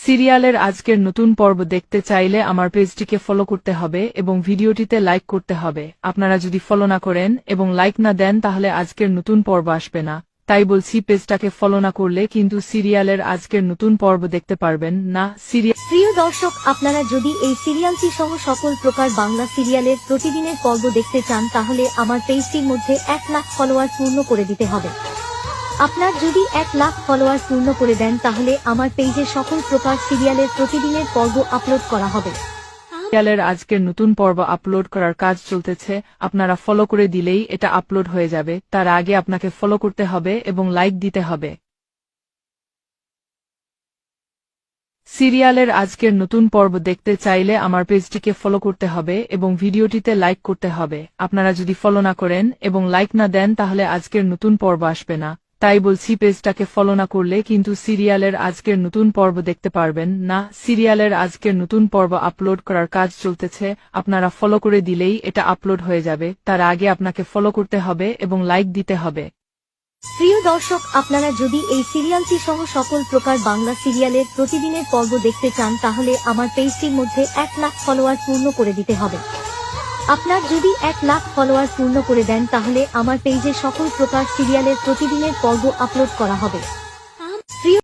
সিরিয়ালের আজকের নতুন পর্ব দেখতে চাইলে আমার পেজটিকে ফলো করতে হবে এবং ভিডিওটিতে লাইক করতে হবে। আপনারা যদি ফলো না করেন এবং লাইক না দেন তাহলে আজকের নতুন পর্ব আসবে না। তাই বলছি, পেজটাকে ফলো না করলে কিন্তু সিরিয়ালের আজকের নতুন পর্ব দেখতে পারবেন না। প্রিয় দর্শক, আপনারা যদি এই সিরিয়ালটি সহ সকল প্রকার বাংলা সিরিয়ালের প্রতিদিনের পর্ব দেখতে চান তাহলে আমার পেজটির মধ্যে 1 লাখ ফলোয়ার পূর্ণ করে দিতে হবে। আপনার যদি 1 লাখ ফলোয়ার পূর্ণ করে দেন তাহলে আমার পেজে সকল প্রকার সিরিয়ালের প্রতিদিনের পর্ব আপলোড করা হবে। সিরিয়ালের আজকের নতুন পর্ব আপলোড করার কাজ চলতেছে, আপনারা ফলো করে দিলেই এটা আপলোড হয়ে যাবে। তার আগে আপনাকে ফলো করতে হবে এবং লাইক দিতে হবে। সিরিয়ালের আজকের নতুন পর্ব দেখতে চাইলে আমার পেজটিকে ফলো করতে হবে এবং ভিডিওটিতে লাইক করতে হবে। আপনারা যদি ফলো না করেন এবং লাইক না দেন তাহলে আজকের নতুন পর্ব আসবে না। তাই বলছি, পেজটাকে ফলো না করলে কিন্তু সিরিয়ালের আজকের নতুন পর্ব দেখতে পারবেন না। সিরিয়ালের আজকের নতুন পর্ব আপলোড করার কাজ চলতেছে, আপনারা ফলো করে দিলেই এটা আপলোড হয়ে যাবে। তার আগে আপনাকে ফলো করতে হবে এবং লাইক দিতে হবে। প্রিয় দর্শক, আপনারা যদি এই সিরিয়ালটি সহ সকল প্রকার বাংলা সিরিয়ালের প্রতিদিনের পর্ব দেখতে চান তাহলে আমার পেজটির মধ্যে 1 লাখ ফলোয়ার পূর্ণ করে দিতে হবে। আপনার যদি 1 লাখ ফলোয়ার পূর্ণ করে দেন তাহলে আমার পেজে সকল প্রকার সিরিয়ালের প্রতিদিনের পর্ব আপলোড করা হবে।